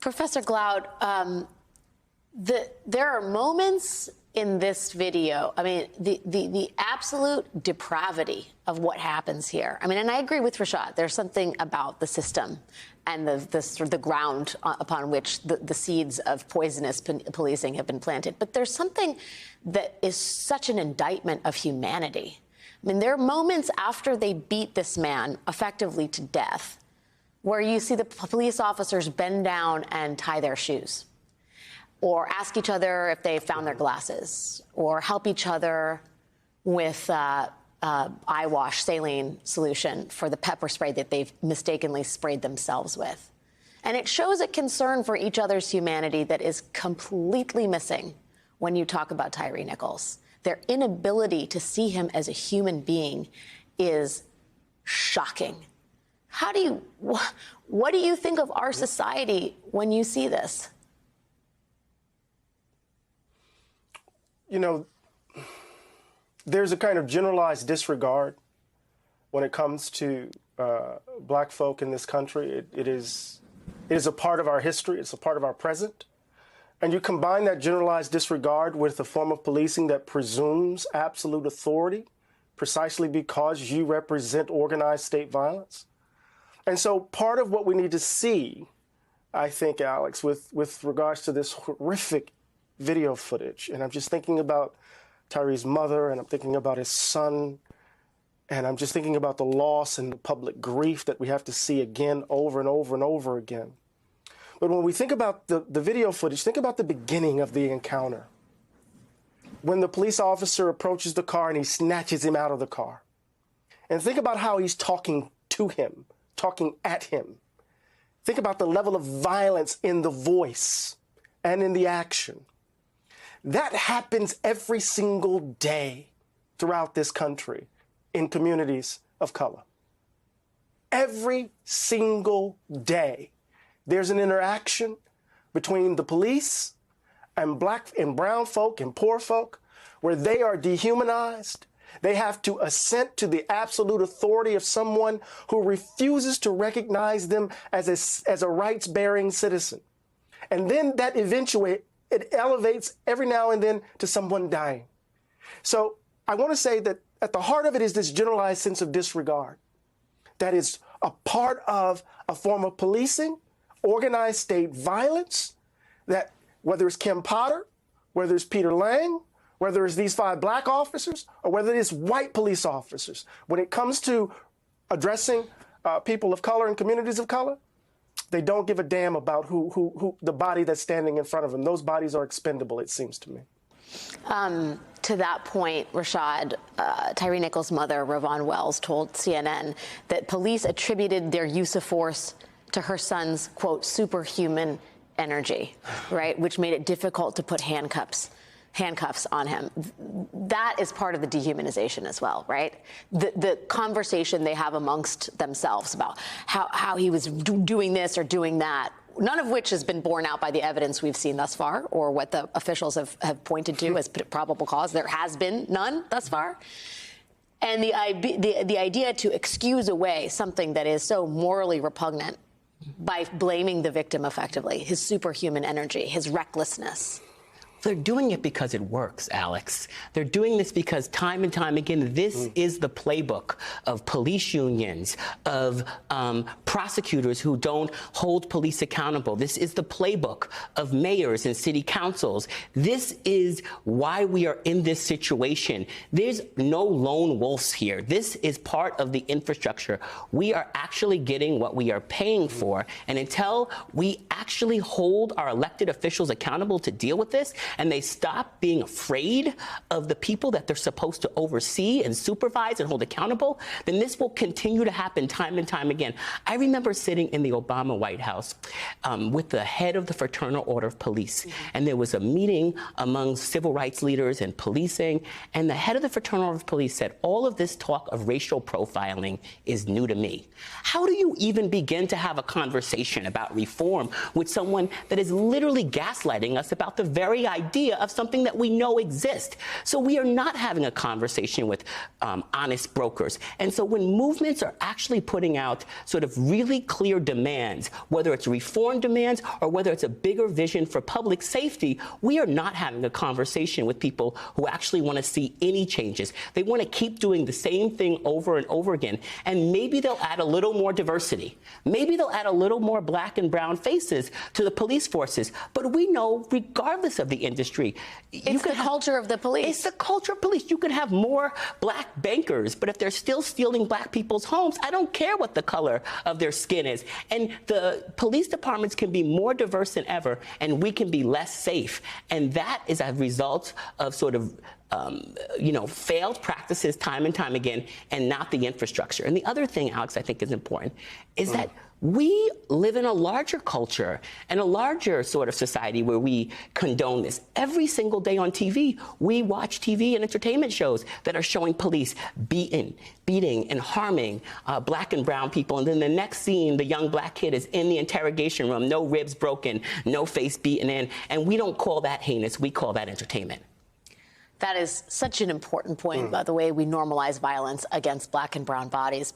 Professor Glaude, there are moments in this video, I mean, the absolute depravity of what happens here. I mean, and I agree with Rashad. There's something about the system and the ground upon which the seeds of poisonous policing have been planted. But there's something that is such an indictment of humanity. I mean, there are moments after they beat this man effectively to death where you see the police officers bend down and tie their shoes, or ask each other if they found their glasses, or help each other with eye wash saline solution for the pepper spray that they've mistakenly sprayed themselves with. And it shows a concern for each other's humanity that is completely missing when you talk about Tyre Nichols. Their inability to see him as a human being is shocking. What do you think of our society when you see this? You know, there's a kind of generalized disregard when it comes to black folk in this country. It is a part of our history. It's a part of our present. And you combine that generalized disregard with a form of policing that presumes absolute authority precisely because you represent organized state violence. And so part of what we need to see, I think, Alex, with regards to this horrific video footage, and I'm just thinking about Tyre's mother, and I'm thinking about his son, and I'm just thinking about the loss and the public grief that we have to see again over and over and over again. But when we think about the video footage, think about the beginning of the encounter. When the police officer approaches the car and he snatches him out of the car. And think about how he's talking to him, talking at him. Think about the level of violence in the voice and in the action. That happens every single day throughout this country in communities of color. Every single day, there's an interaction between the police and black and brown folk and poor folk where they are dehumanized. They have to assent to the absolute authority of someone who refuses to recognize them as a rights-bearing citizen. And then that eventually it elevates every now and then to someone dying. So I want to say that at the heart of it is this generalized sense of disregard that is a part of a form of policing, organized state violence, that whether it's Kim Potter, whether it's Peter Lang, whether it's these 5 black officers, or whether it's white police officers, when it comes to addressing people of color and communities of color, they don't give a damn about who the body that's standing in front of them. Those bodies are expendable, it seems to me. To that point, Rashad, Tyre Nichols' mother, Ravon Wells, told CNN that police attributed their use of force to her son's, quote, superhuman energy, right, which made it difficult to put handcuffs on him. That is part of the dehumanization as well, right? The conversation they have amongst themselves about how he was doing this or doing that, none of which has been borne out by the evidence we've seen thus far or what the officials have pointed to as probable cause. There has been none thus far. And the idea to excuse away something that is so morally repugnant by blaming the victim effectively, his superhuman energy, his recklessness. They're doing it because it works, Alex. They're doing this because time and time again, this is the playbook of police unions, of prosecutors who don't hold police accountable. This is the playbook of mayors and city councils. This is why we are in this situation. There's no lone wolves here. This is part of the infrastructure. We are actually getting what we are paying for. And until we actually hold our elected officials accountable to deal with this, and they stop being afraid of the people that they're supposed to oversee and supervise and hold accountable, then this will continue to happen time and time again. I remember sitting in the Obama White House with the head of the Fraternal Order of Police, and there was a meeting among civil rights leaders and policing, and the head of the Fraternal Order of Police said, all of this talk of racial profiling is new to me. How do you even begin to have a conversation about reform with someone that is literally gaslighting us about the very idea of something that we know exists. So we are not having a conversation with honest brokers. And so when movements are actually putting out sort of really clear demands, whether it's reform demands or whether it's a bigger vision for public safety, we are not having a conversation with people who actually want to see any changes. They want to keep doing the same thing over and over again. And maybe they'll add a little more diversity. Maybe they'll add a little more black and brown faces to the police forces. But we know, regardless of the industry, it's the culture of the police. It's the culture of police. You could have more black bankers, but if they're still stealing black people's homes, I don't care what the color of their skin is. And the police departments can be more diverse than ever, and we can be less safe. And that is a result of sort of failed practices time and time again, and not the infrastructure. And the other thing, Alex, I think is important is that we live in a larger culture and a larger sort of society where we condone this. Every single day on TV, we watch TV and entertainment shows that are showing police beating and harming black and brown people. And then the next scene, the young black kid is in the interrogation room, no ribs broken, no face beaten in. And we don't call that heinous. We call that entertainment. That is such an important point, by the way we normalize violence against black and brown bodies.